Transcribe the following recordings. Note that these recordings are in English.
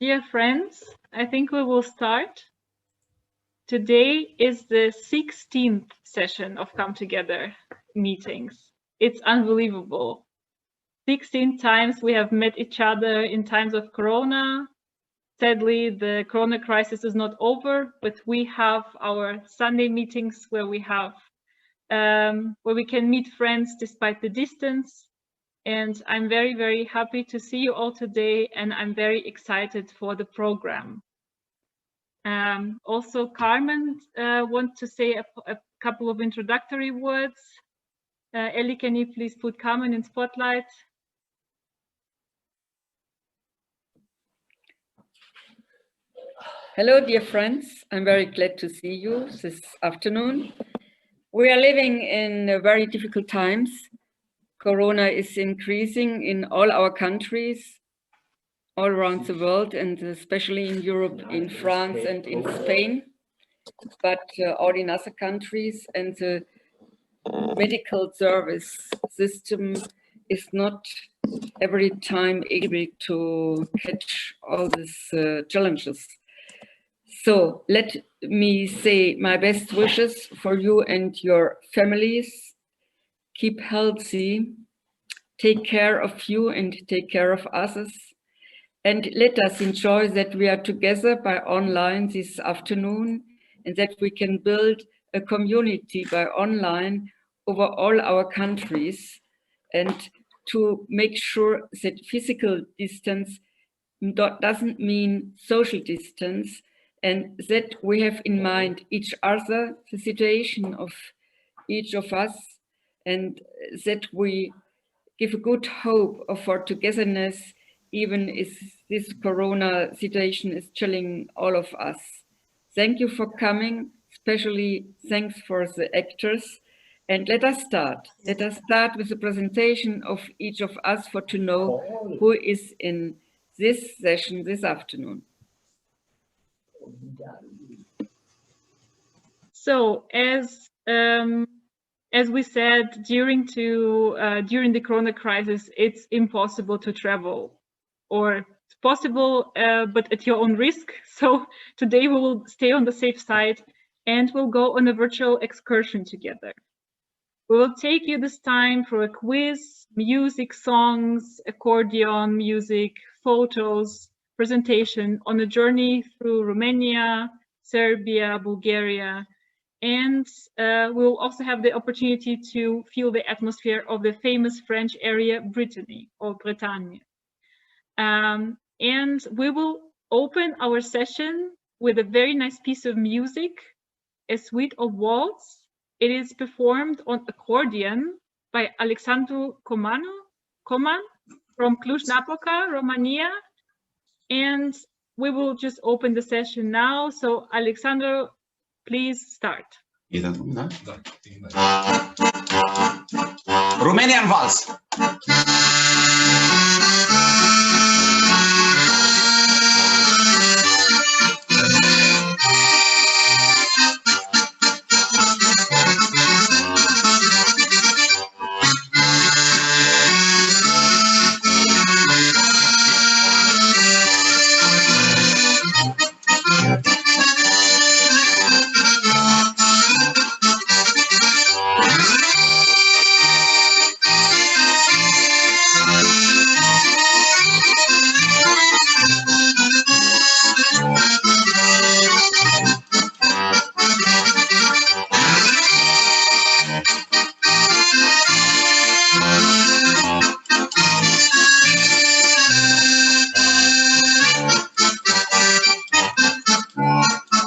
Dear friends, I think we will start. Today is the 16th session of Come Together meetings. It's unbelievable. 16 times we have met each other in times of Corona. Sadly, the Corona crisis is not over, but we have our Sunday meetings where we can meet friends despite the distance. And I'm very, very happy to see you all today, and I'm very excited for the program. Also, Carmen wants to say a couple of introductory words. Ellie, can you please put Carmen in spotlight? Hello, dear friends. I'm very glad to see you this afternoon. We are living in very difficult times. Corona is increasing in all our countries, all around the world, and especially in Europe, in France and in Spain, but all in other countries. And the medical service system is not every time able to catch all these challenges. So let me say my best wishes for you and your families. Keep healthy, take care of you and take care of others. And let us enjoy that we are together by online this afternoon and that we can build a community by online over all our countries, and to make sure that physical distance doesn't mean social distance, and that we have in mind each other, the situation of each of us, and that we give a good hope for togetherness, even if this Corona situation is chilling all of us. Thank you for coming, especially thanks for the actors. And let us start. Let us start with the presentation of each of us for to know who is in this session this afternoon. So, as we said, during the Corona crisis, it's impossible to travel, or it's possible, but at your own risk. So today we will stay on the safe side and we'll go on a virtual excursion together. We will take you this time for a quiz, music, songs, accordion, music, photos, presentation on a journey through Romania, Serbia, Bulgaria, and we'll also have the opportunity to feel the atmosphere of the famous French area, Brittany or Bretagne. And we will open our session with a very nice piece of music, a suite of waltz. It is performed on accordion by Alexandru Coman from Cluj-Napoca, Romania. And we will just open the session now. So Alexandru, please start. Romanian Vals.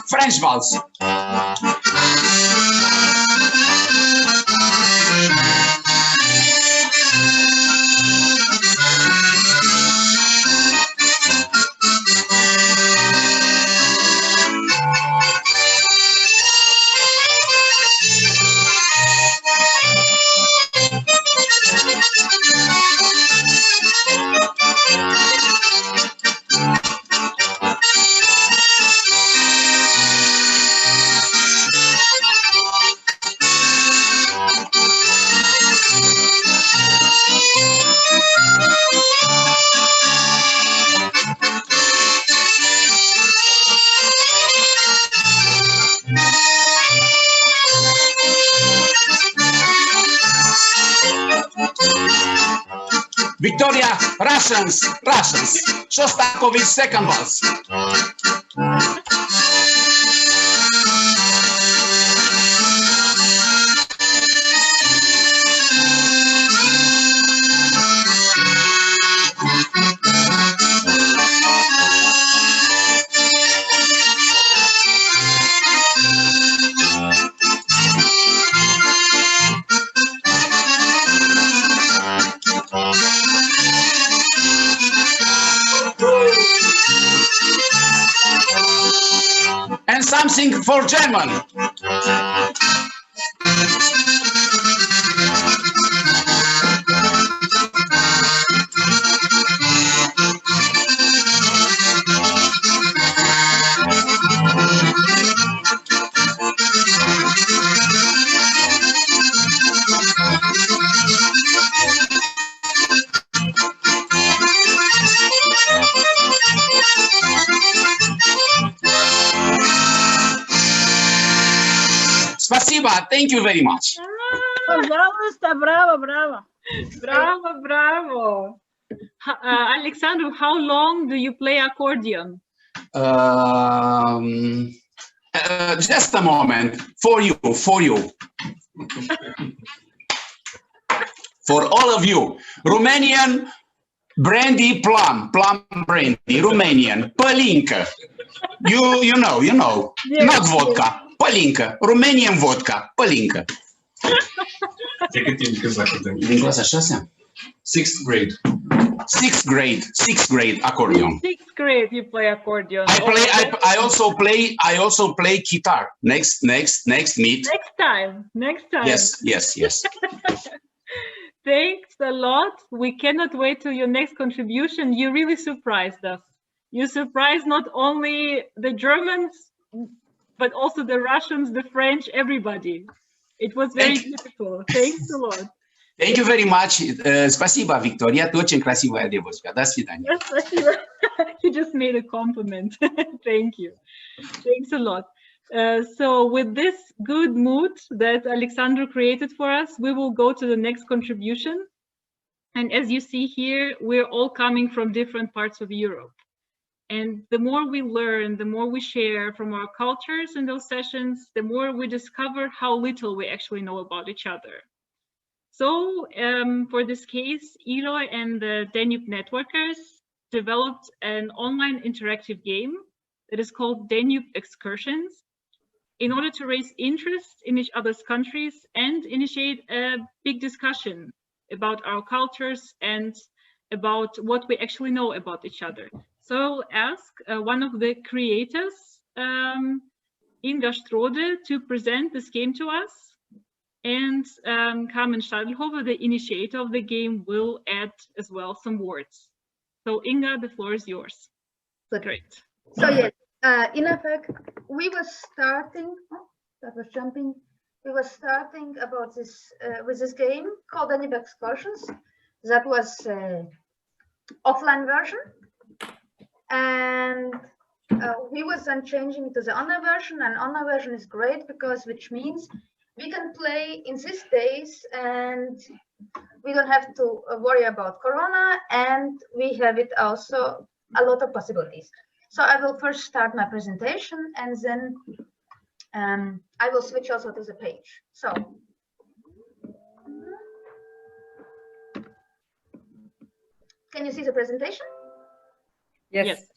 French Vals. Victoria, Russians. Shostakovich, second waltz. And something for German. Спасибо. Thank you very much. Пожалуйста, браво, браво. Bravo, bravo. Alexandru, how long do you play accordion? Just a moment. For you. For all of you. Romanian brandy plum brandy, Romanian. Palinka. You know. Yes, Not vodka. Palinka. Romanian vodka. Palinka. Din clasa 6? Sixth grade. Sixth grade accordion. Sixth grade you play accordion. I also play guitar. Next meet. Next time. Yes. Thanks a lot. We cannot wait till your next contribution. You really surprised us. You surprised not only the Germans, but also the Russians, the French, everybody. It was very beautiful. Thanks a lot. Thank you very much. Спасибо, Victoria. Ты очень красивая девушка. До свидания. Yes, you just made a compliment. Thank you. Thanks a lot. So with this good mood that Alexandru created for us, we will go to the next contribution. And as you see here, we're all coming from different parts of Europe. And the more we learn, the more we share from our cultures in those sessions, the more we discover how little we actually know about each other. So for this case, ILEU and the Danube Networkers developed an online interactive game that is called Danube Excursions in order to raise interest in each other's countries and initiate a big discussion about our cultures and about what we actually know about each other. So I'll ask one of the creators, Inga Strode, to present this game to us. And Carmen Stadelhofer, the initiator of the game, will add as well some words. So Inga, the floor is yours. Great. So yes, in effect, we were starting, we were starting about this, with this game called Danube Excursions. That was offline version. And we was then changing to the online version, and online version is great because which means we can play in these days and we don't have to worry about Corona, and we have it also a lot of possibilities. So I will first start my presentation and then I will switch also to the page. So can you see the presentation? Yes.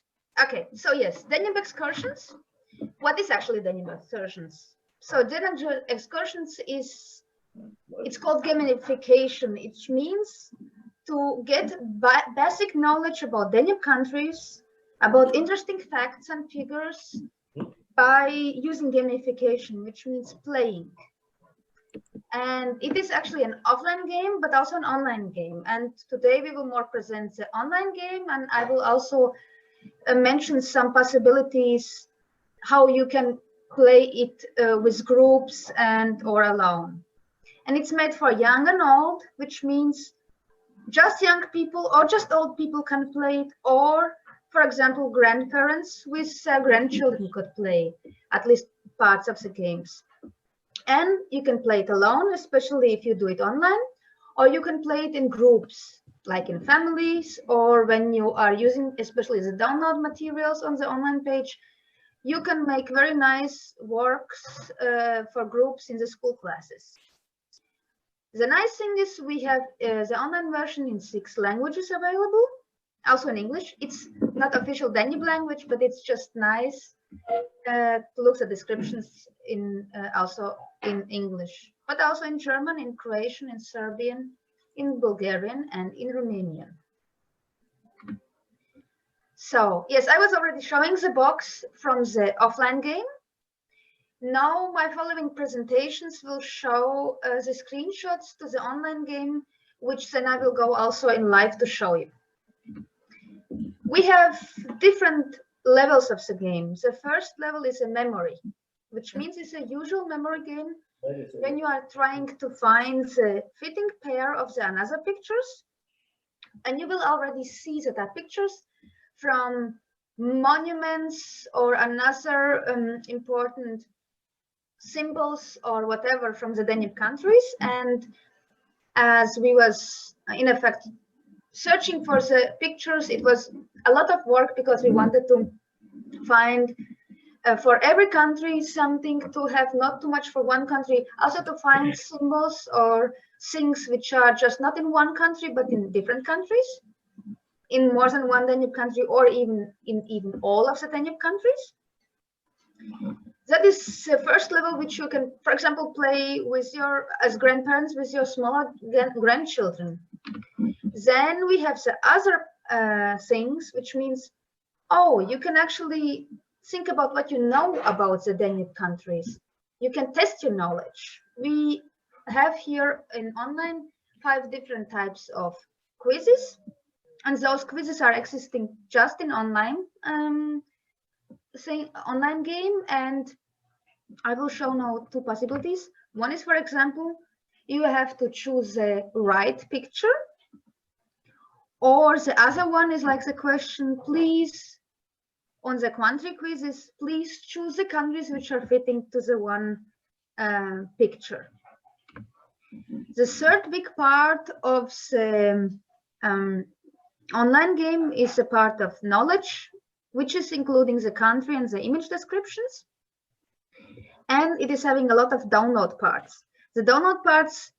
Okay, so yes, Danube Excursions. What is actually Danube Excursions? So Danube Excursions is, it's called gamification. It means to get basic knowledge about Danube countries, about interesting facts and figures by using gamification, which means playing. And it is actually an offline game, but also an online game. And today we will more present the online game, and I will also mention some possibilities how you can play it with groups and or alone. And it's made for young and old, which means just young people or just old people can play it, or for example grandparents with grandchildren could play at least parts of the games. And you can play it alone, especially if you do it online, or you can play it in groups like in families, or when you are using especially the download materials on the online page, you can make very nice works for groups in the school classes. The nice thing is we have the online version in 6 languages available, also in English. It's not official Danube language, but it's just nice to look at descriptions in also in English, but also in German, in Croatian, in Serbian, in Bulgarian, and in Romanian. So yes, I was already showing the box from the offline game. Now my following presentations will show the screenshots to the online game, which then I will go also in live to show you. We have different levels of the game. The first level is a memory, which means it's a usual memory game when you are trying to find the fitting pair of the another pictures. And you will already see that are pictures from monuments or another important symbols or whatever from the Danube countries. And as we was in effect searching for the pictures, it was a lot of work because we wanted to find for every country something to have not too much for one country, also to find symbols or things which are just not in one country but in different countries, in more than one Danube country, or even in all of the Danube countries. That is the first level which you can, for example, play with your, as grandparents, with your smaller grandchildren. Then we have the other things, which means, oh, you can actually think about what you know about the Danube countries. You can test your knowledge. We have here in online 5 different types of quizzes, and those quizzes are existing just in online online game. And I will show now 2 possibilities. One is, for example, you have to choose the right picture, or the other one is like the question, please, on the country quizzes, please choose the countries which are fitting to the one picture. The third big part of the online game is a part of knowledge, which is including the country and the image descriptions. And it is having a lot of download parts. The download parts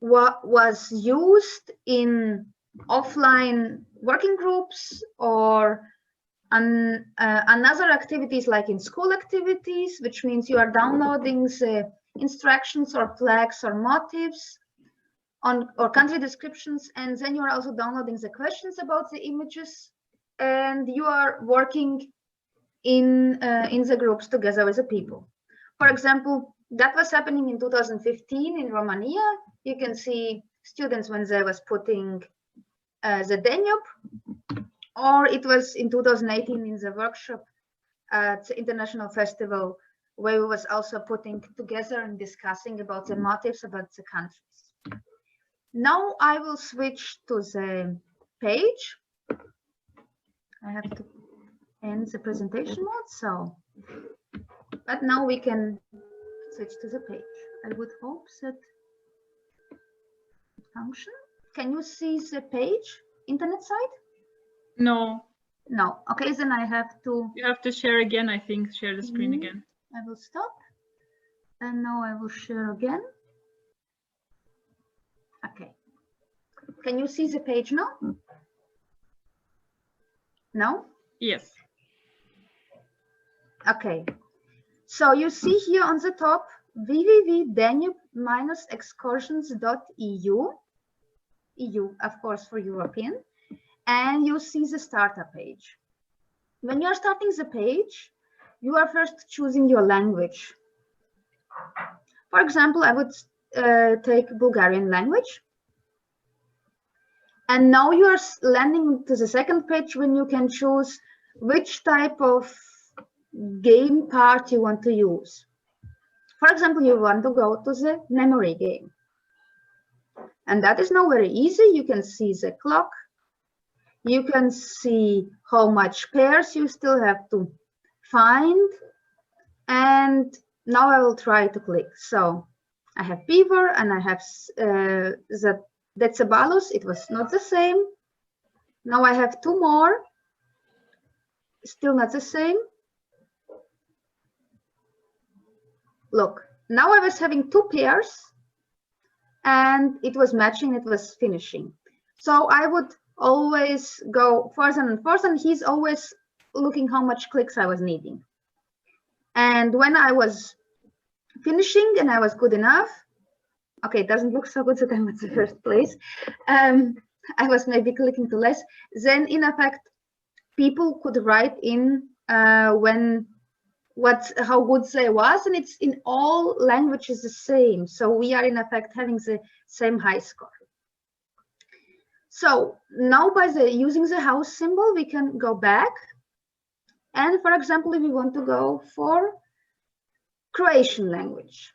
was used in offline working groups or another activities like in school activities, which means you are downloading the instructions or flags or motifs or country descriptions, and then you are also downloading the questions about the images, and you are working in the groups together with the people. For example, that was happening in 2015 in Romania. You can see students when they was putting the Danube, or it was in 2018 in the workshop at the International Festival, where we was also putting together and discussing about the motifs about the countries. Now I will switch to the page. I have to end the presentation mode, so, but now we can switch to the page. I would hope that function. Can you see the page, internet site? No. No. Okay, then I have to. You have to share again, I think. Share the screen again. I will stop. And now I will share again. Okay. Can you see the page now? No? Yes. Okay. So you see here on the top www.danube-excursions.eu, EU, of course, for European, and you see the starter page. When you're starting the page, you are first choosing your language. For example, I would take Bulgarian language. And now you are landing to the second page when you can choose which type of game part you want to use. For example, you want to go to the memory game. And that is now very easy. You can see the clock. You can see how much pairs you still have to find. And now I will try to click. So I have beaver and I have the Decebalus, it was not the same. Now I have two more, still not the same. Look, now I was having two pairs and it was matching, it was finishing. So I would always go further and further, and he's always looking how much clicks I was needing. And when I was finishing and I was good enough, okay, it doesn't look so good that I'm at the first place. I was maybe clicking too less. Then in effect, people could write in how good they was, and it's in all languages the same. So we are in effect having the same high score. So now by using the house symbol, we can go back. And for example, if we want to go for Croatian language,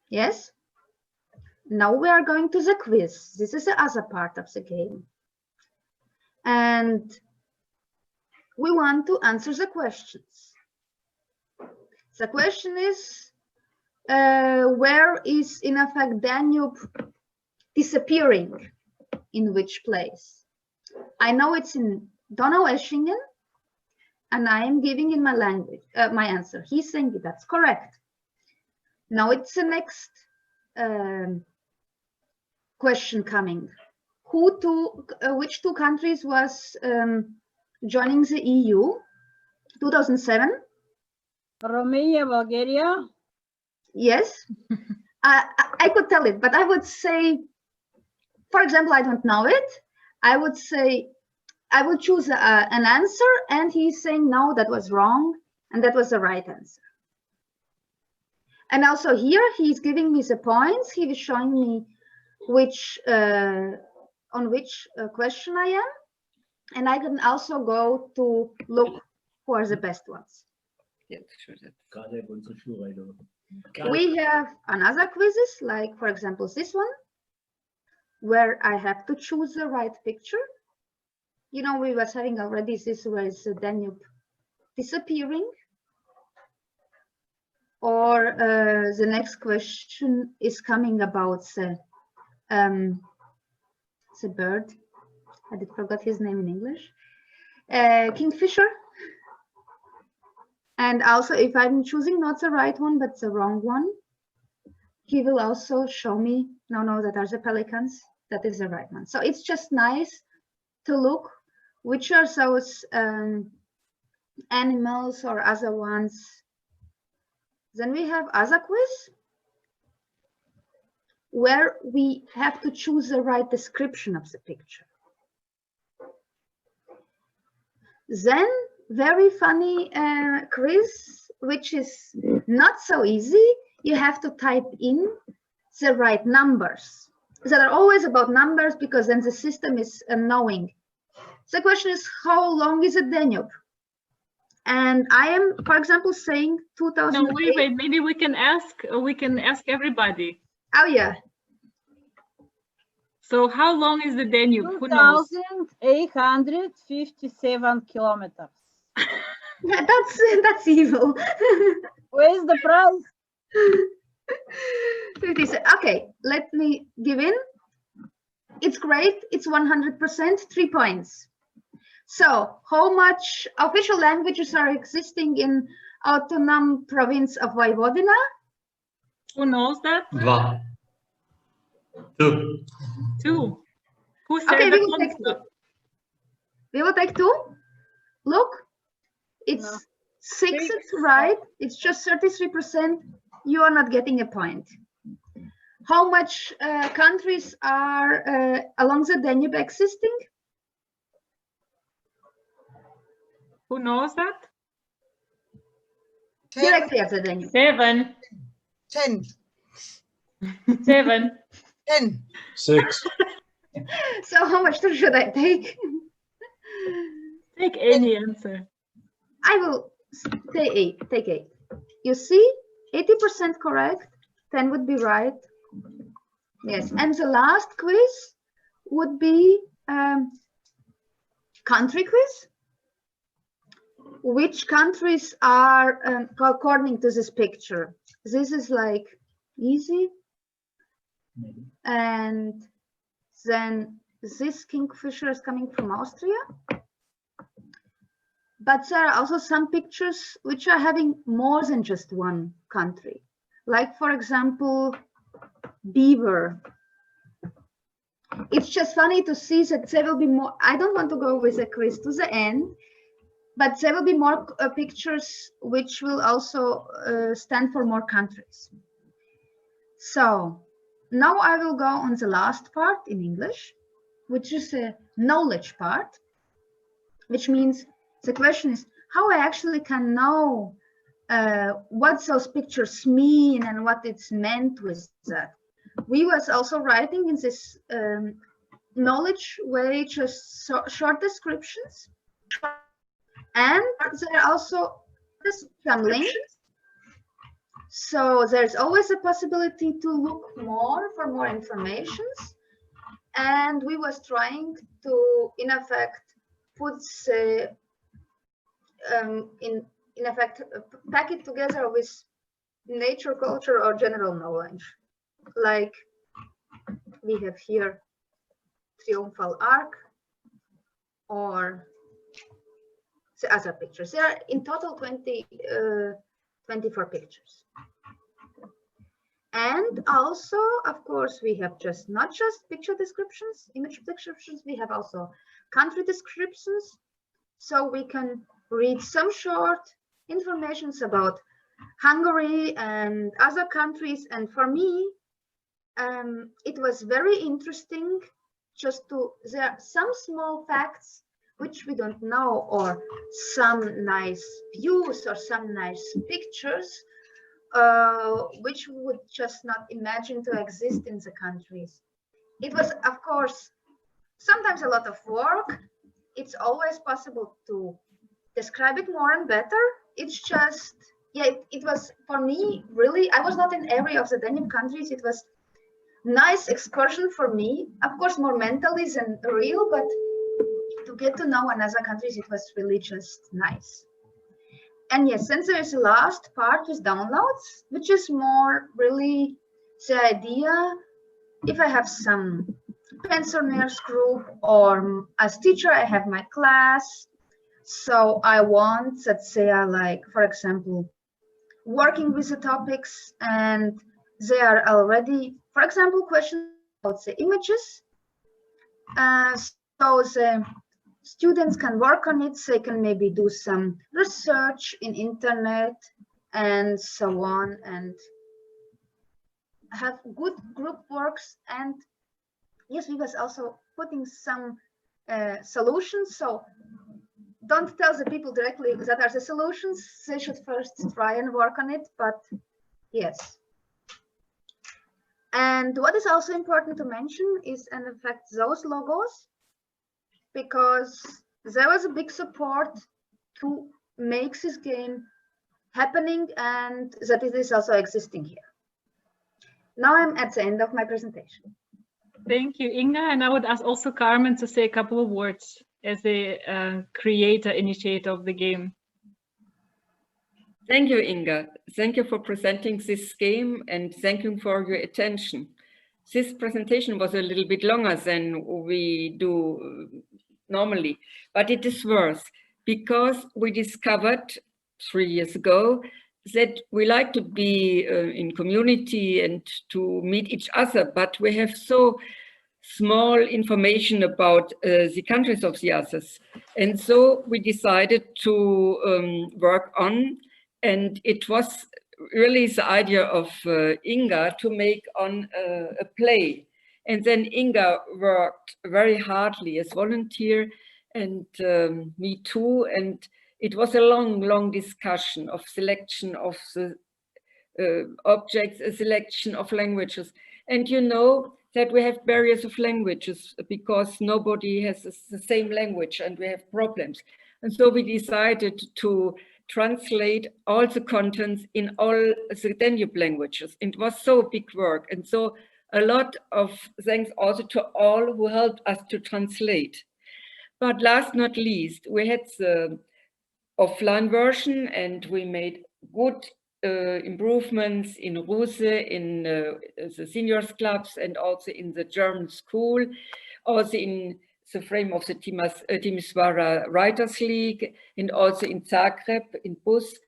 yes. Now we are going to the quiz. This is the other part of the game. And we want to answer the questions. The question is, where is in effect Danube disappearing? In which place? I know it's in Donau-Eschingen, and I am giving in my language my answer. He's saying that's correct. Now it's the next question coming. Which two countries was joining the EU? 2007. Romania, Bulgaria. Yes, I could tell it, but I would say, for example, I don't know it. I would say, I would choose an answer, and he's saying, no, that was wrong, and that was the right answer. And also here, he's giving me the points. He was showing me on which question I am. And I can also go to look for the best ones. We have another quizzes, like, for example, this one, where I have to choose the right picture. You know, we was having already this where is the Danube disappearing. Or the next question is coming about the bird. I did forgot his name in English. Kingfisher. And also, if I'm choosing not the right one, but the wrong one, he will also show me, no, that are the pelicans. That is the right one. So it's just nice to look which are those animals or other ones. Then we have other quiz, where we have to choose the right description of the picture. Then very funny quiz, which is not so easy. You have to type in the right numbers. That are always about numbers, because then the system is knowing. The question is, how long is a Danube? And I am, for example, saying 2008. No, wait, maybe we can ask everybody. Oh yeah. So how long is the Danube? Who knows? 2,857 kilometers. That's evil. Where's the prize? Okay, let me give in. It's great. It's 100%, 3 points. So how much official languages are existing in autonomous province of Vojvodina? Who knows that? 2. 2. Who said Okay, that? We will take 2. Look, it's 6. It's right. It's just 33%. You are not getting a point. How much countries are along the Danube existing? Who knows that? Directly at the Danube. 7. 10. 7. 10. 6. So how much should I take? Take any answer. I will take 8. Take 8. You see, 80% correct. 10 would be right. Yes, and the last quiz would be country quiz. Which countries are according to this picture? This is like easy. And then this kingfisher is coming from Austria. But there are also some pictures which are having more than just one country. Like, for example, beaver. It's just funny to see that there will be more. I don't want to go with a quiz to the end, but there will be more pictures which will also stand for more countries. So now I will go on the last part in English, which is a knowledge part, which means the question is how I actually can know what those pictures mean and what it's meant with that. We was also writing in this knowledge way, just short descriptions, and there are also some links. So there's always a possibility to look more for more informations, and we was trying to, in effect, put in effect pack it together with nature, culture, or general knowledge. Like we have here Triumphal Arch or the other pictures. There are in total 24 pictures. And also, of course, we have not just picture descriptions, image descriptions, we have also country descriptions. So we can read some short informations about Hungary and other countries. And for me, it was very interesting just there are some small facts which we don't know, or some nice views or some nice pictures which we would just not imagine to exist in the countries. It was, of course, sometimes a lot of work. It's always possible to describe it more and better. It's just, yeah, it was for me really, I was not in every of the Danube countries. It was nice excursion for me, of course, more mentally than real, but to get to know another countries, it was really just nice. And yes, since there is a last part with downloads, which is more really the idea, if I have some pensioners group, or as teacher, I have my class. So I want that they are like, for example, working with the topics, and they are already, for example, questions about the images. So the students can work on it. They can maybe do some research in internet and so on, and have good group works. And yes, we was also putting some solutions. So don't tell the people directly that are the solutions. They should first try and work on it, but yes. And what is also important to mention is, in fact, those logos, because there was a big support to make this game happening, and that it is also existing here. Now I'm at the end of my presentation. Thank you, Inga. And I would ask also Carmen to say a couple of words as the creator, initiator of the game. Thank you, Inga. Thank you for presenting this game, and thank you for your attention. This presentation was a little bit longer than we do normally, but it is worth, because we discovered 3 years ago that we like to be in community and to meet each other, but we have so small information about the countries of the others. And so we decided to work on, and it was really the idea of Inga to make on a play. And then Inga worked very hardly as volunteer, and me too. And it was a long discussion of selection of the objects, a selection of languages. And you know that we have barriers of languages because nobody has the same language, and we have problems. And so we decided to translate all the contents in all the Danube languages. It was so big work. And so a lot of thanks also to all who helped us to translate. But last not least, we had the offline version, and we made good improvements in Ruse, in the seniors clubs, and also in the German school, also in the frame of the Timisoara Writers League, and also in Zagreb, in Bus.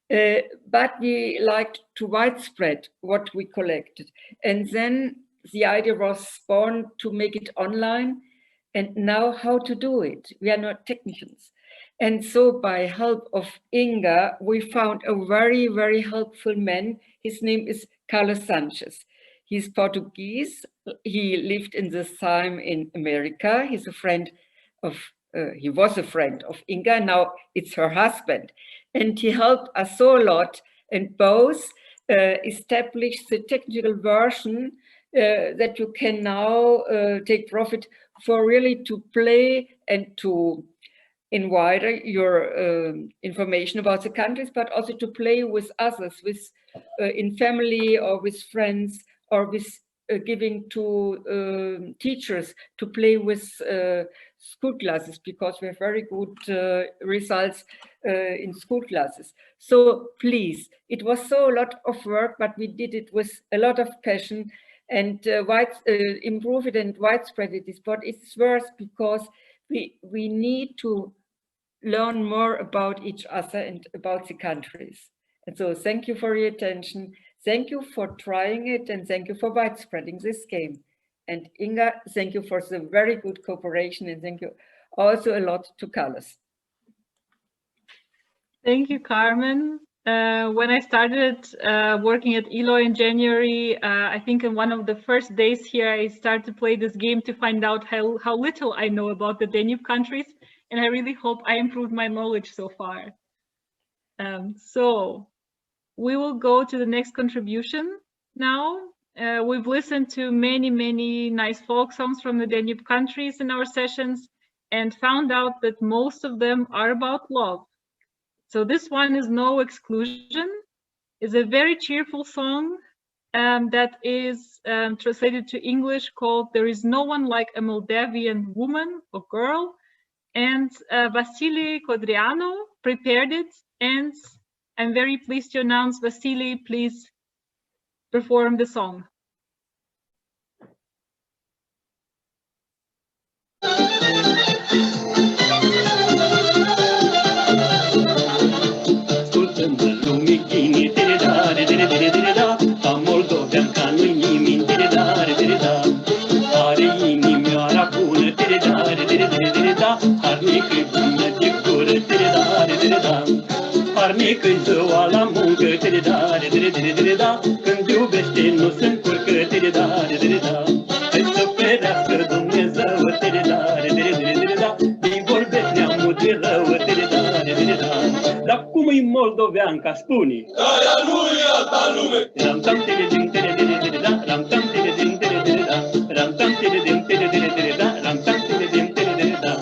But we liked to widespread what we collected. And then the idea was born to make it online, and now how to do it. We are not technicians. And so by help of Inga, we found a very, very helpful man. His name is Carlos Sanchez. He's Portuguese. He lived in this time in America. He's a friend of, he was a friend of Inga. Now it's her husband. And he helped us so a lot, and both established the technical version that you can now take profit for, really to play and to invite your information about the countries, but also to play with others, with in family or with friends, or with giving to teachers to play with school classes, because we have very good results in school classes. So please, it was so a lot of work, but we did it with a lot of passion, and improve it and widespread it. But it's worth, because we need to learn more about each other and about the countries. And so thank you for your attention. Thank you for trying it, and thank you for widespreading this game. And Inga, thank you for the very good cooperation, and thank you also a lot to Carlos. Thank you, Carmen. When I started working at ILEU in January, I think in one of the first days here, I started to play this game to find out how little I know about the Danube countries. And I really hope I improved my knowledge so far. So we will go to the next contribution now. We've listened to many, many nice folk songs from the Danube countries in our sessions, and found out that most of them are about love. So this one is no exclusion. It's a very cheerful song that is translated to English, called "There is No One Like a Moldavian Woman or Girl." And Vasily Codreanu prepared it, and I'm very pleased to announce, Vasily, please perform the song. Arnic în ziua la muncă, tere da, tere da, când iubește nu se încurcă, tere da, hai să ferească Dumnezeu, tere da, îi vorbește neamul de rău, tere da, dar cum-i moldoveanca, spune? Aia nu e alta lume! Ram-tam, tere da, ram-tam, tere da, ram-tam, tere da, ram-tam, tere da.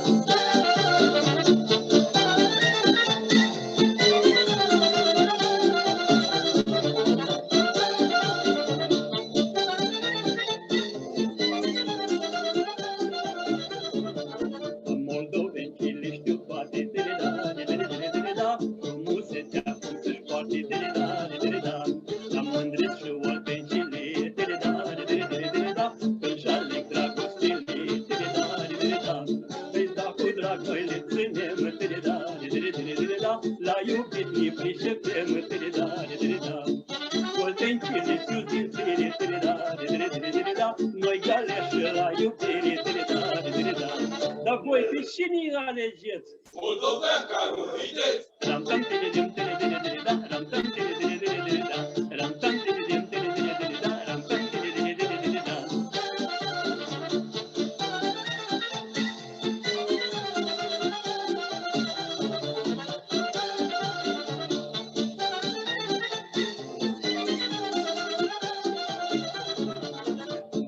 La iubit mi pricepem, tere da, Golden chile, ciuzi, tere da, noi galeași la iubire, tere da, dar voi pe cine alegeți? Moldoveanca, nu vedeți? Ram-tam, tere da, ram-tam, tere da, ram-tam, tere da, ram-tam, tere da.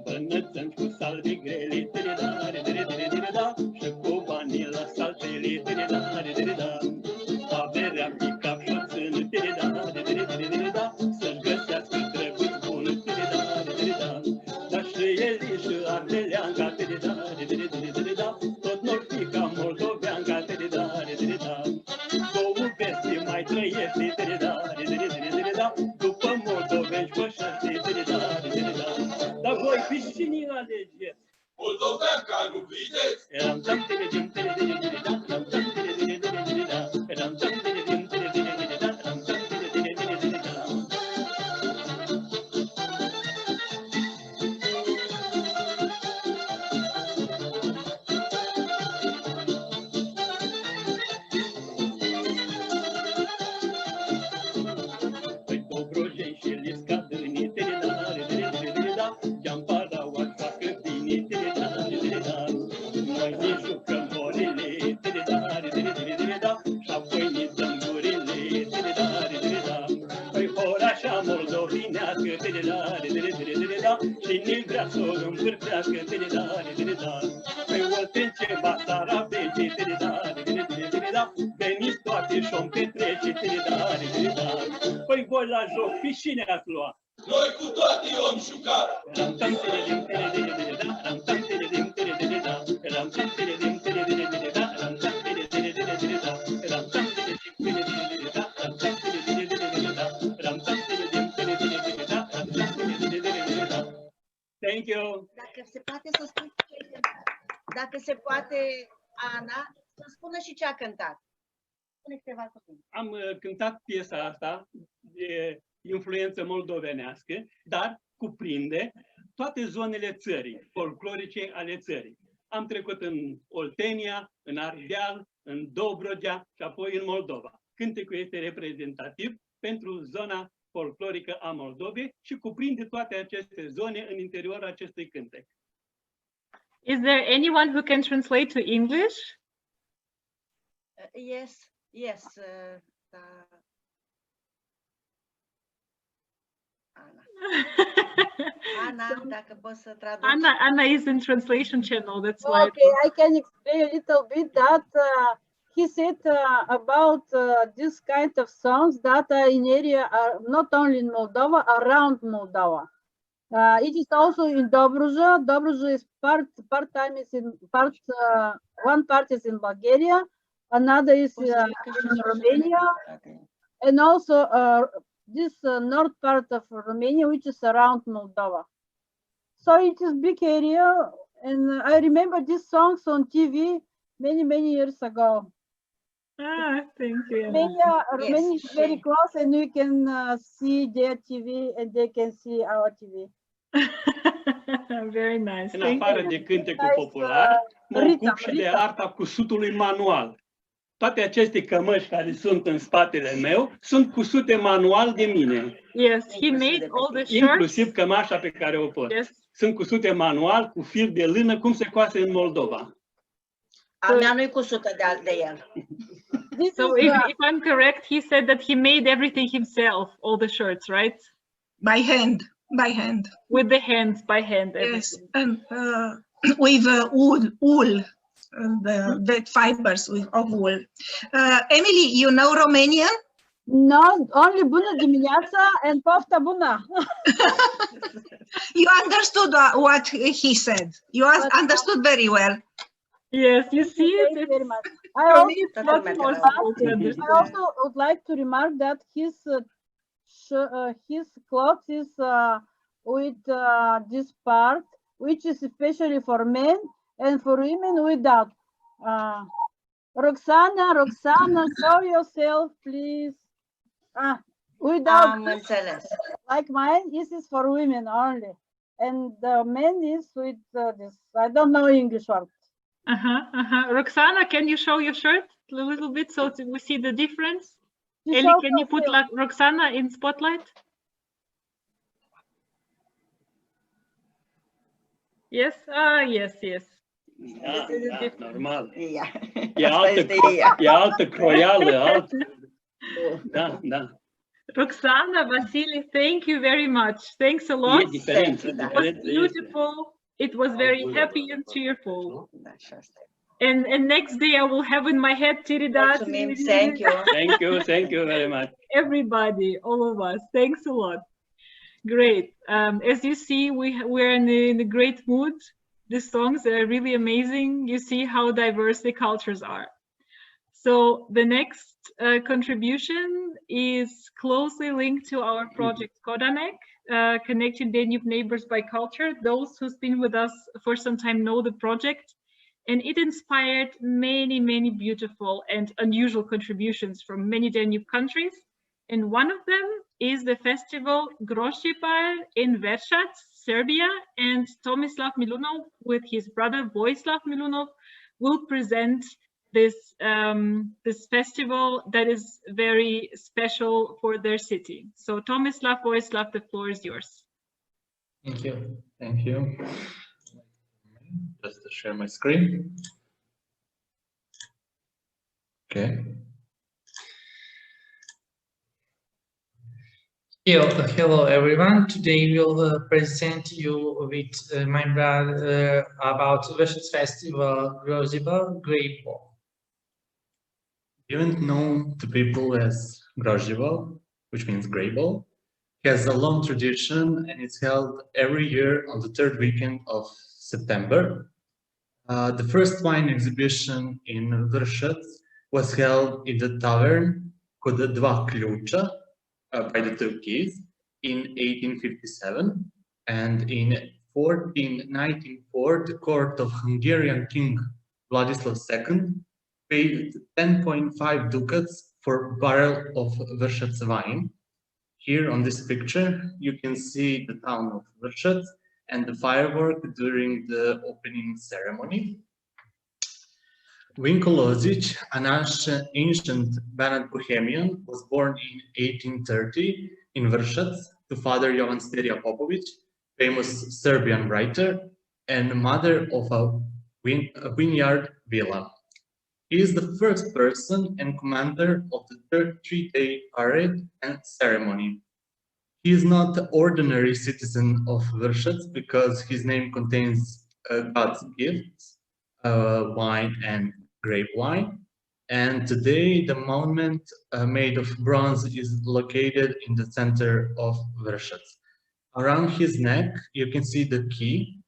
Bănățăm cu salve grele, tere da, și cu banii la saltele, tere da, averea pe cap și-o țână, tere da, să-și găsească drăguț bun, tere da, dar și el și ardeleanca, tere da, tot n-or fi ca moldoveanca, tere da, două veste mai trăiește, tere da, Și ni vrea să o împârtească, pe o trece Basarabege, veniți toate și-o petrece, păi voi la joc, pe cine ați luat? Noi cu toate om jucat. Thank you. Dacă se poate să spun, dacă se poate, Ana, să spună și ce a cântat. Spune câteva cuvinte. Am cântat piesa asta de influență moldovenească, dar cuprinde toate zonele țării, folclorice ale țării. Am trecut în Oltenia, în Ardeal, în Dobrogea și apoi în Moldova. Cântecul este reprezentativ pentru zona folclorică a Moldovei și cuprinde toate aceste zone în interiorul acestui cântec. Is there anyone who can translate to English? Yes. Ana. Ana, dacă poți să traduci. Anna is in translation channel. That's why. Okay, I can explain a little bit that he said about this kind of songs that are in area not only in Moldova, around Moldova. It is also in Dobruja. Dobruja is one part is in Bulgaria, another is in Romania, and also this north part of Romania, which is around Moldova. So it is big area, and I remember these songs on TV many years ago. Thank you. Romania is very close, and we can see their TV, and they can see our TV. Very nice. În afară de cântecul popular, mă ocup și de arta cusutului manual. Toate aceste cămăși care sunt în spatele meu sunt cusute manual de mine. Yes, he made all the shirts. Inclusiv cămașa pe care o port. Yes. Sunt cusute manual cu fir de lână, cum se coase în Moldova. A mea nu-i cusută de el. So if I'm correct, he said that he made everything himself, all the shirts, right? By hand. With the hands, by hand. Yes, and with wool, the fibers of wool. Emily, you know Romanian? No, only bună dimineața and pofta bună. You understood what he said. You understood very well. Yes, you see it. Very much. I also would like to remark that his clothes is with this part, which is especially for men, and for women without. Roxana, show yourself, please. Without, like mine, this is for women only, and the men is with this. I don't know English word. Roxana, can you show your shirt a little bit so we see the difference? Eli, can you put Roxana in spotlight? Yes? Yes. Da, normal. E altă croială, Da. Roxana, Vasily, thank you very much. Thanks a lot. E diferență. It was beautiful. It was very happy and cheerful. And next day I will have in my head Tirida. Thank you very much. Everybody, all of us. Thanks a lot. Great. As you see, we're in a great mood. The songs are really amazing. You see how diverse the cultures are. So the next contribution is closely linked to our project Kodanek, Connecting Danube Neighbors by Culture. Those who've been with us for some time know the project, and it inspired many beautiful and unusual contributions from many Danube countries. And one of them is the festival Groshipar in Versac, Serbia, and Tomislav Milunov with his brother Vojislav Milunov will present this festival that is very special for their city. So Tomislav, Vojislav, the floor is yours. Thank you. Just to share my screen. Okay. Hello everyone. Today we'll present you with my brother about Russia's festival Groziba Grape Ball. Even known to people as Groziba, which means Grape Ball, has a long tradition and it's held every year on the third weekend of September. The first wine exhibition in Vršac was held in the tavern Kod Dva Ključa by the Turkeys in 1857, and in 1494 the court of Hungarian King Vladislav II paid 10.5 ducats for a barrel of Vršac wine. Here on this picture you can see the town of Vršac and the firework during the opening ceremony. Vinko Lozic, an ancient Banat Bohemian, was born in 1830 in Vršac to father Jovan Sterija Popovic, famous Serbian writer, and mother of a vineyard villa. He is the first person and commander of the third three-day parade and ceremony. He is not the ordinary citizen of Vršac because his name contains God's gifts, wine and grape wine. And today the monument made of bronze is located in the center of Vršac. Around his neck you can see the key,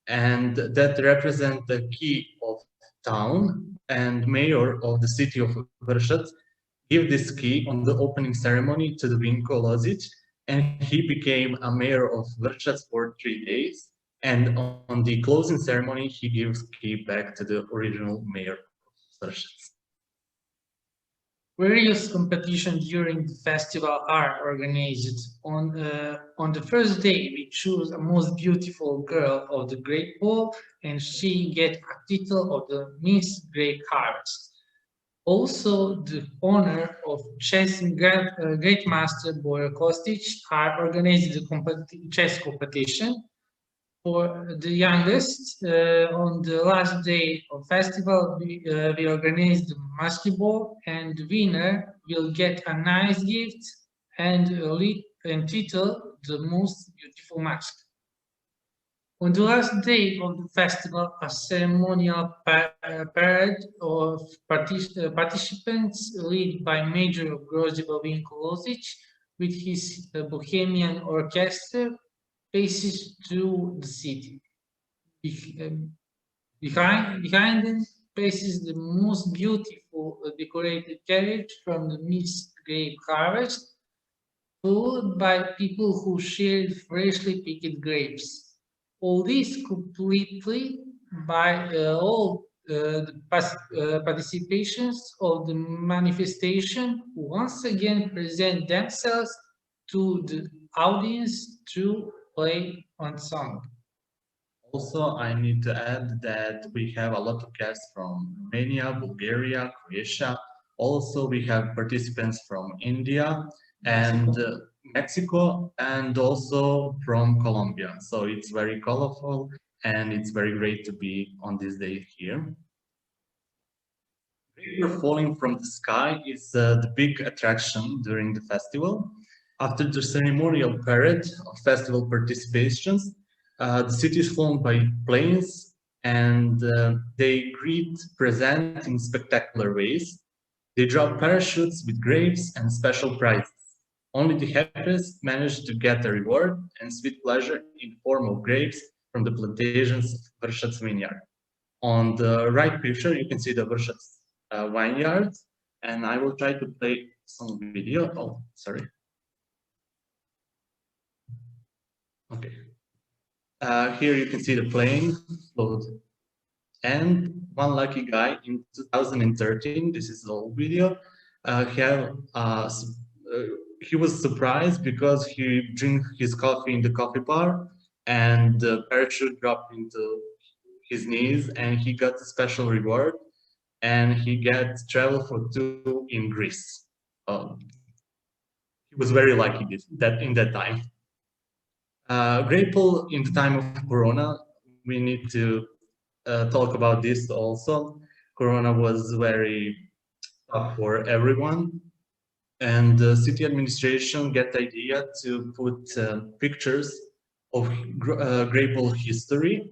and that represents the key of town, and mayor of the city of Vršac gave this key on the opening ceremony to the Vinko Lozic, and he became a mayor of Vršac for 3 days. And on the closing ceremony, he gives key back to the original mayor of Vršac. Various competitions during the festival are organized. On the first day, we choose a most beautiful girl of the Great Ball, and she gets a title of the Miss Grape Harvest. Also, the honor of chess great master Boyer Kostic are organized the chess competition. For the youngest, on the last day of festival, we organize the basketball, and the winner will get a nice gift and title the most beautiful mask. On the last day of the festival, a ceremonial parade of participants led by Major Groziba Vinko Lozic with his Bohemian orchestra passes through the city. Behind them passes the most beautiful decorated carriage from the Miss Grape Harvest, followed by people who shared freshly picked grapes. All this completely by all the participations of the manifestation who once again present themselves to the audience through play on song. Also, I need to add that we have a lot of guests from Romania, Bulgaria, Croatia. Also, we have participants from India and Mexico, and also from Colombia. So it's very colorful and it's very great to be on this day here. Rain falling from the sky is the big attraction during the festival. After the ceremonial parade of festival participations, the city is flown by planes, and they present in spectacular ways. They drop parachutes with grapes and special prizes. Only the happiest manage to get a reward and sweet pleasure in the form of grapes from the plantations of Vršac vineyard. On the right picture, you can see the Vršac vineyard, and I will try to play some video. Oh, sorry. Okay. Here you can see the plane float. And one lucky guy in 2013, this is the old video, he was surprised because he drank his coffee in the coffee bar and the parachute dropped into his knees and he got a special reward and he gets travel for 2 in Greece. He was very lucky in that time. Grateful in the time of Corona, we need to talk about this also. Corona was very tough for everyone. and the city administration get the idea to put pictures of Grapeville history.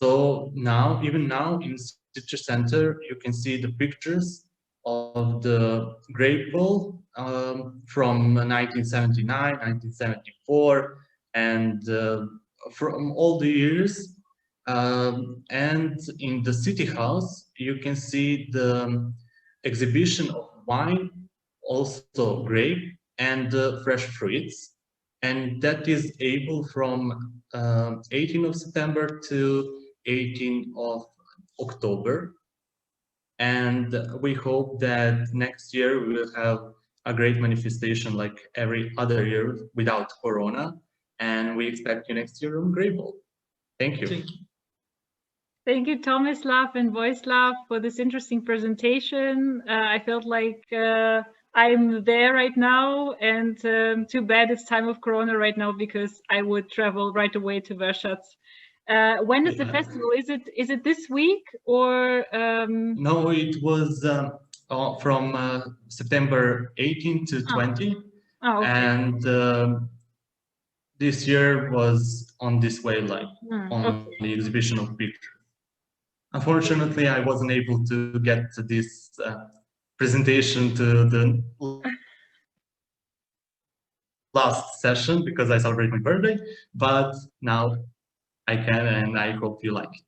So now, even now in city center, you can see the pictures of the Grapeville from 1979, 1974, and from all the years. And in the city house, you can see the exhibition of wine, also grape, and fresh fruits. And that is able from 18th of September to 18th of October. And we hope that next year we will have a great manifestation like every other year without Corona. And we expect you next year on Grapeville. Thank you. Thank you, Tomislav and Vojislav, for this interesting presentation. I felt like I'm there right now, and too bad it's time of Corona right now because I would travel right away to Vershad. When is the festival? Is it this week or? No, it was from September 18 to 20, oh, okay. and this year was on this way, like on okay. the exhibition of pictures. Unfortunately, I wasn't able to get to this presentation to the last session because I celebrate my birthday, but now I can, and I hope you like it.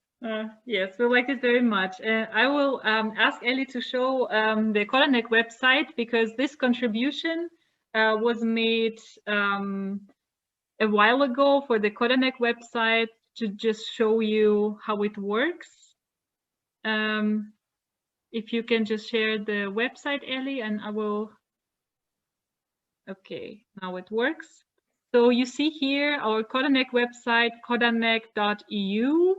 Yes, we like it very much. I will ask Ellie to show the Kolanek website because this contribution was made a while ago for the Kolanek website to just show you how it works. If you can just share the website, Ellie, and I will. Okay, now it works. So you see here our Kolanek website, kodanek.eu.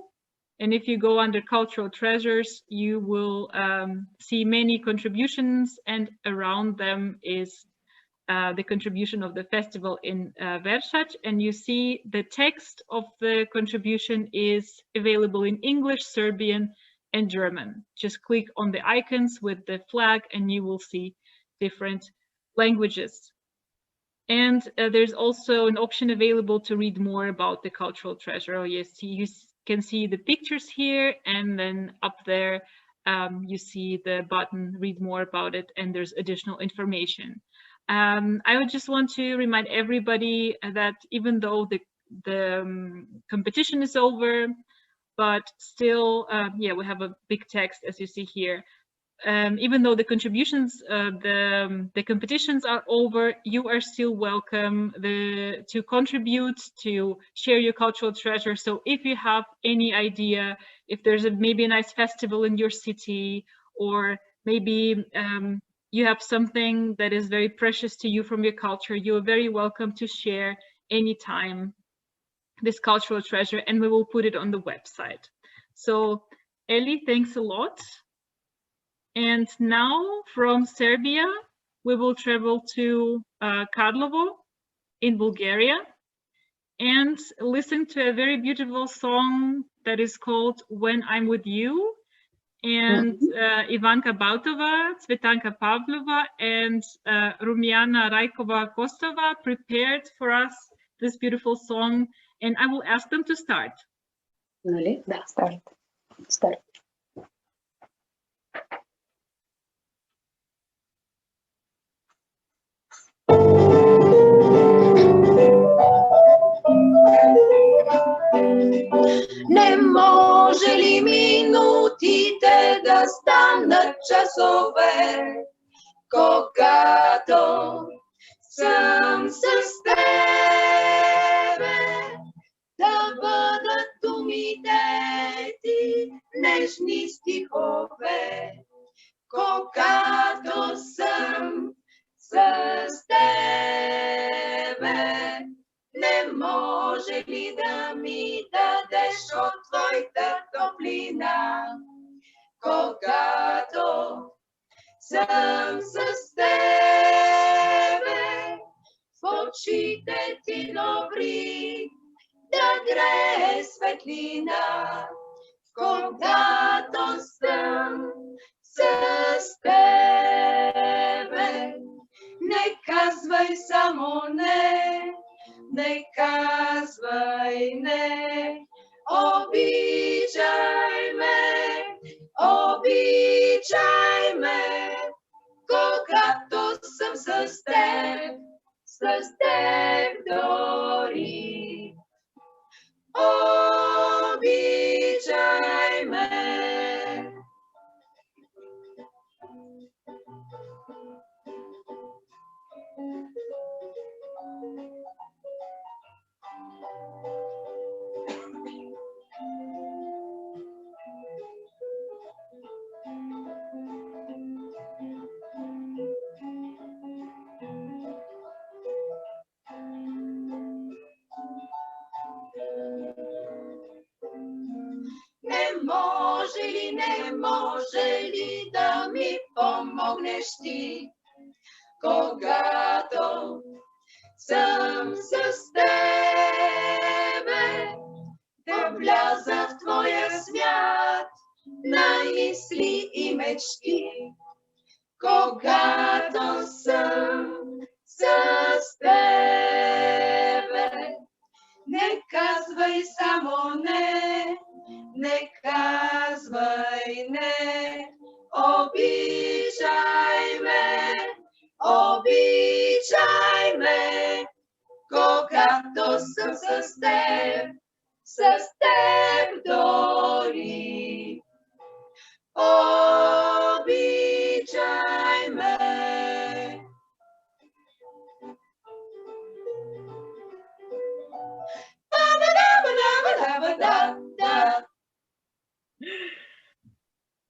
And if you go under cultural treasures, you will see many contributions, and around them is the contribution of the festival in Vershad. And you see the text of the contribution is available in English, Serbian, and German. Just click on the icons with the flag and you will see different languages. And there's also an option available to read more about the cultural treasure. Oh, yes, you can see the pictures here, and then up there you see the button read more about it, and there's additional information. I would just want to remind everybody that even though the competition is over, but still, yeah, we have a big text as you see here. Even though the contributions, the competitions are over, you are still welcome to contribute, to share your cultural treasure. So if you have any idea, if there's maybe a nice festival in your city, or maybe you have something that is very precious to you from your culture, you are very welcome to share anytime this cultural treasure, and we will put it on the website. So Ellie, thanks a lot. And now from Serbia, we will travel to Karlovo in Bulgaria and listen to a very beautiful song that is called When I'm With You. And Ivanka Baltova, Cvetanka Pavlova, and Rumiana Rajkova-Kostova prepared for us this beautiful song. And I will ask them to start. Start. Ne može li minutite da stanat časove, когато съм с тебе, да бъдат думите ти нежни стихове, когато съм с тебе. Не може ли да ми дадеш от твоята топлина, когато съм с тебе, в очите ти добри да грее светлина, когато съм с тебе. казвай само не, не казвай не. Обичай ме, когато съм с теб дори. Обичай ме. Не може ли да ми помогнеш ти, когато съм с тебе, да вляза в твоя свят на мисли и мечти, когато съм с тебе. Не казвай само не, не казвай не. Обичай ме, когато съм с теб дори. Обичай ме.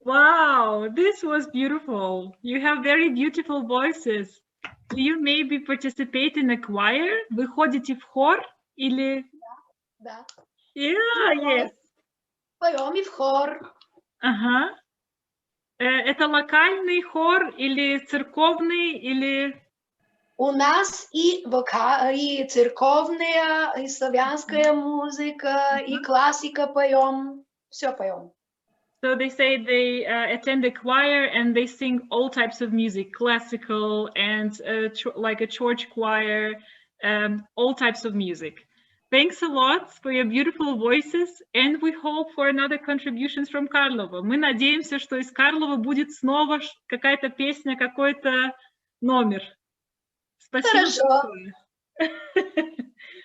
Wow, this was beautiful. You have very beautiful voices. Do you maybe participate in a choir? Вы ходите в хор или? Да. Yeah, yes. Поем и в хор. Ага. Это локальный хор или церковный или? У нас и церковная, и славянская музыка, и классика поем. Все поем. So they say they attend a choir and they sing all types of music, classical and like a church choir, all types of music. Thanks a lot for your beautiful voices, and we hope for another contributions from Карлова. Мы надеемся, что из Карлова будет снова какая-то песня, какой-то номер. Спасибо.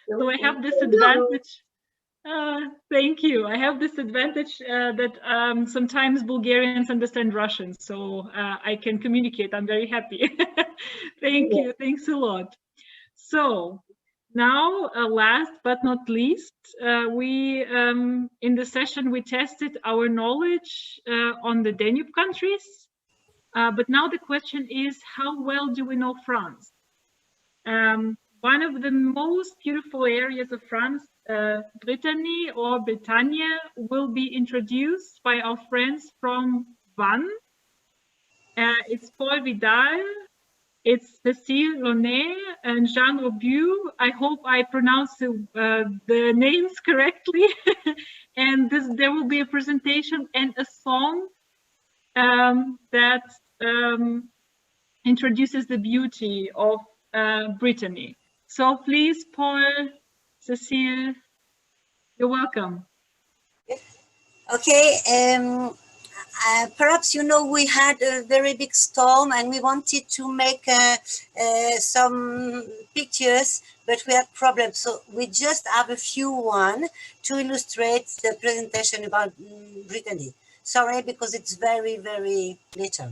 So I have this advantage. Thank you. I have this advantage that sometimes Bulgarians understand Russian, so I can communicate. I'm very happy. Thank you. Thanks a lot. So now, last but not least, we in the session we tested our knowledge on the Danube countries. But now the question is, how well do we know France? One of the most beautiful areas of France, Brittany or Bretagne, will be introduced by our friends from Vannes. It's Paul Vidal, it's Cécile Launay and Jean Robu. I hope I pronounced the names correctly. And there will be a presentation and a song that introduces the beauty of Brittany. So please, Paul, Cécile, you're welcome. Okay, perhaps you know we had a very big storm and we wanted to make some pictures, but we had problems. So we just have a few to illustrate the presentation about Brittany. Sorry, because it's very, very little.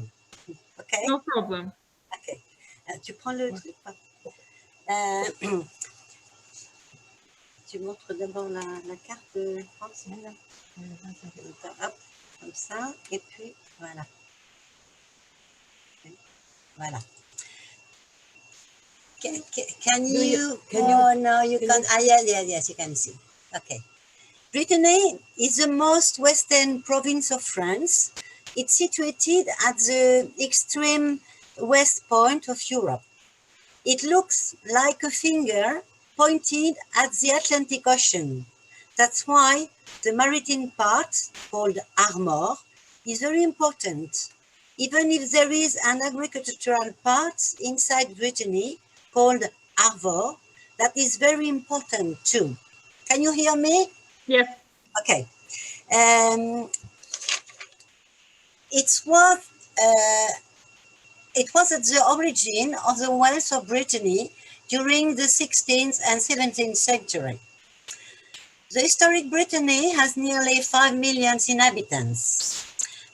Okay? No problem. Okay. Tu prends le truc. Tu montres d'abord la carte de France. Hop, comme ça. Et puis, voilà. Voilà. Can you oh, no, you can't. Yes, you can see. Okay. Brittany is the most western province of France. It's situated at the extreme west point of Europe. It looks like a finger pointed at the Atlantic Ocean. That's why the maritime part, called Armor, is very important. Even if there is an agricultural part inside Brittany, called Arvor that is very important too. Can you hear me? Yes. Okay. It was at the origin of the Wales of Brittany during the 16th and 17th century. The historic Brittany has nearly 5 million inhabitants,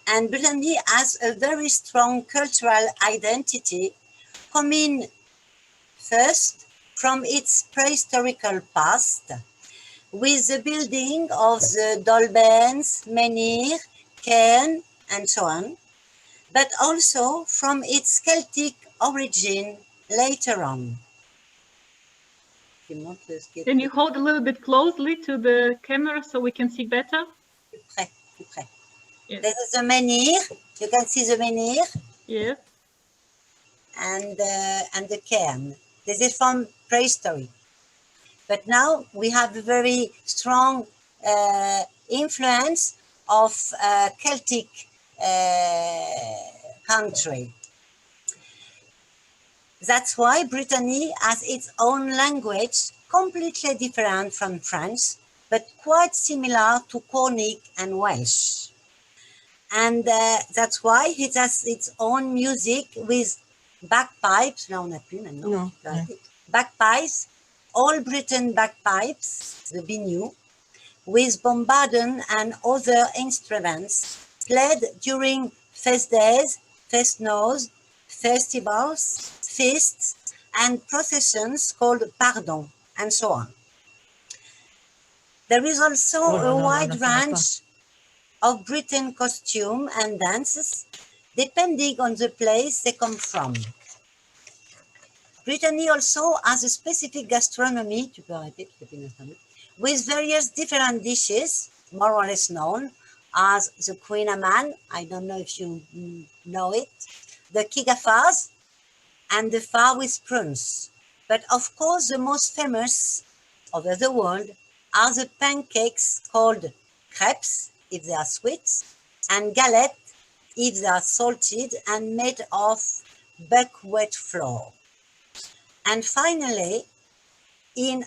and Brittany has a very strong cultural identity coming first from its prehistorical past, with the building of the dolmens, menhir, cairn, and so on, but also from its Celtic origin later on. Can you hold a little bit closely to the camera so we can see better? Plus près. Yes. This is the menhir. You can see the menhir. Yes. And the cairn. This is from prehistory. But now we have a very strong influence of Celtic country. That's why Brittany has its own language, completely different from French, but quite similar to Cornish and Welsh. And that's why it has its own music with bagpipes. Là, on n'a plus maintenant. Non. Bagpipes, all Britain bagpipes, the biniou, with bombardon and other instruments played during fest days, fest-noz, festivals, feasts, and processions called pardon, and so on. There is also a wide range of Britain costume and dances, depending on the place they come from. Brittany also has a specific gastronomy, with various different dishes, more or less known, as the Queen Amman, I don't know if you know it, the kigafas, and the far with prunes. But of course, the most famous over the world are the pancakes called crepes, if they are sweet, and galettes, if they are salted and made of buckwheat flour. And finally, in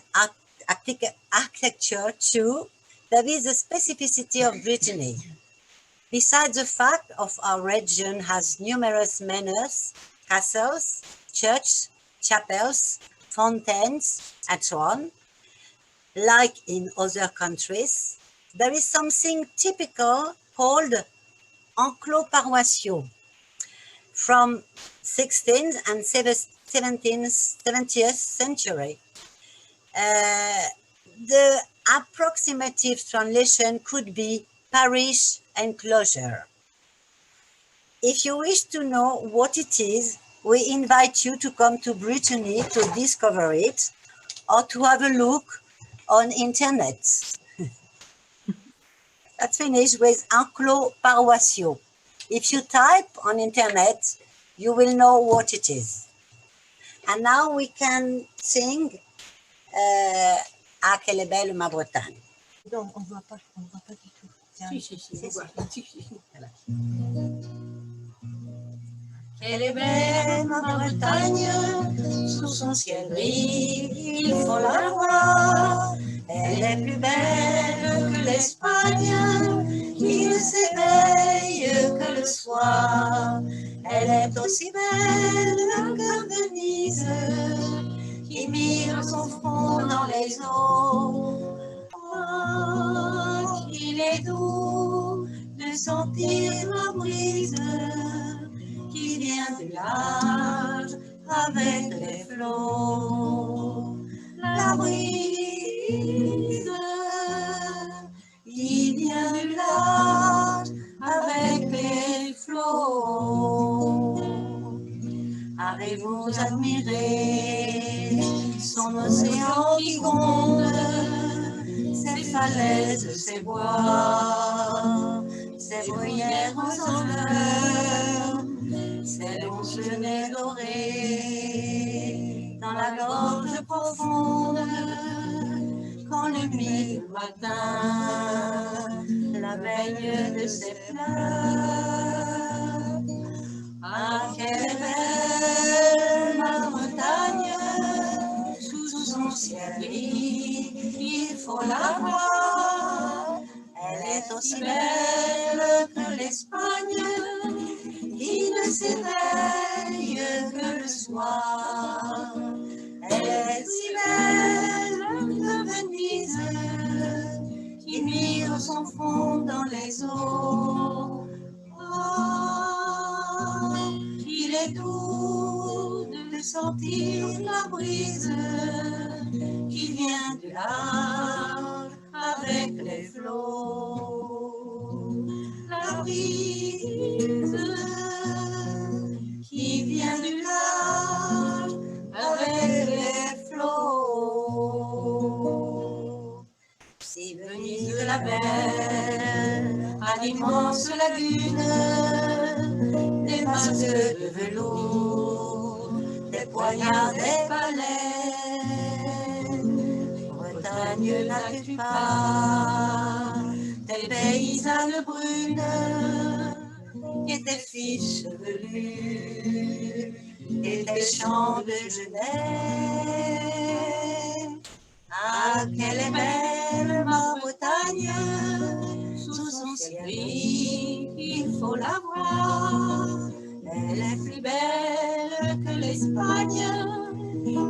architecture too, there is a specificity of Brittany. Besides the fact of our region has numerous manors, castles, churches, chapels, fountains, and so on, like in other countries, there is something typical called enclos paroissiaux. From 16th and 17th century. The approximative translation could be parish enclosure. If you wish to know what it is, we invite you to come to Brittany to discover it or to have a look on internet. Let's finish with enclos paroissiaux. If you type on internet, you will know what it is. And now we can sing Ah, quelle est belle ma Bretagne. Non, on ne voit pas du tout. Si, on voit. Voilà. Quelle est belle ma Bretagne, sous son ciel gris, il faut la voir. Elle est plus belle que l'Espagne, qui ne s'éveille que le soir. Elle est aussi belle que Venise, qui mire son front dans les eaux. Oh, qu'il est doux de sentir la brise qui vient du large avec les flots. La brise qui vient du large avec les flots. Avez-vous admiré son océan qui gronde, ses falaises, ses bois, ses bruyères en fleurs, ses longs genêts dorés, dans la gorge profonde, quand le mille matin la baigne de ses fleurs. Ah, quelle est belle ma Bretagne, son ciel brille, il faut la voir. Elle est aussi belle que l'Espagne, qui ne s'éveille que le soir. Elle est si belle que Venise, qui mire son front dans les eaux. Oh, il est doux de sentir la brise qui vient du large avec les flots. La brise qui vient du large avec les flots. C'est Venise la belle, à l'immense lagune, des masques de velours, des poignards, des palais. Bretagne n'as-tu pas des paysannes brunes et des filles chevelues et des chants de jeunesse? Ah, quelle est belle ma Bretagne, sous son ciel gris, il faut la voir. Elle est plus belle que l'Espagne,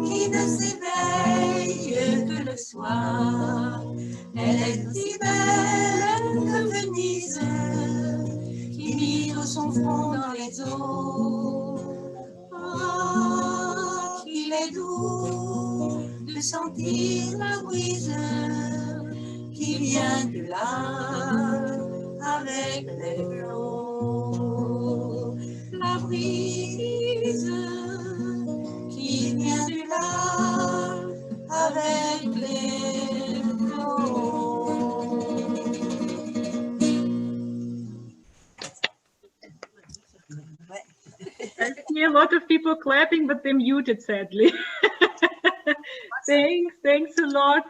qui ne s'éveille que le soir. Elle est si belle que Venise, qui mire son front dans les eaux. Oh, qu'il est doux de sentir la brise qui vient du large avec les flots. La brise qui vient du large avec les flots. I see a lot of people clapping, but they're muted, sadly. Thanks a lot,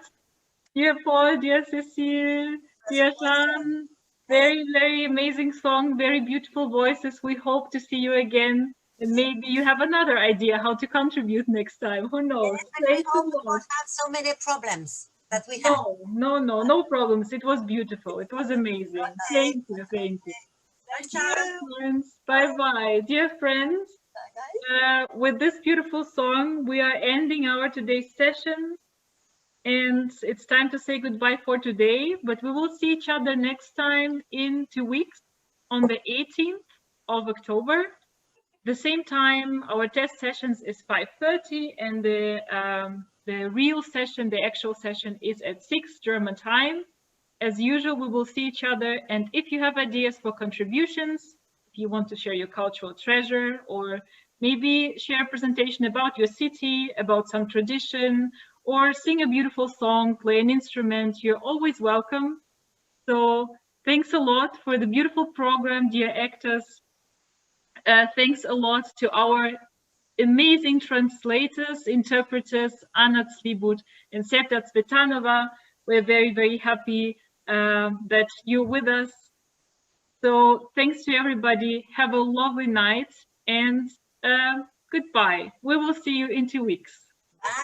dear Paul, dear Cecile, dear Jean. Very, very amazing song, very beautiful voices. We hope to see you again. And maybe you have another idea how to contribute next time. Who knows? We won't have so many problems that we have. No problems. It was beautiful. It was amazing. Thank you. Thank Dear friends, bye-bye. Dear friends, with this beautiful song, we are ending our today's session. And it's time to say goodbye for today, but we will see each other next time in 2 weeks on the 18th of October. The same time, our test sessions is 5:30 and the real session, the actual session is at 6 German time. As usual, we will see each other. And if you have ideas for contributions, if you want to share your cultural treasure or maybe share a presentation about your city, about some tradition, or sing a beautiful song, play an instrument, you're always welcome. So thanks a lot for the beautiful program, dear actors. Thanks a lot to our amazing translators, interpreters, Anna Slibut and Septa Tsvetanova. We're very, very happy that you're with us. So thanks to everybody. Have a lovely night and goodbye. We will see you in 2 weeks.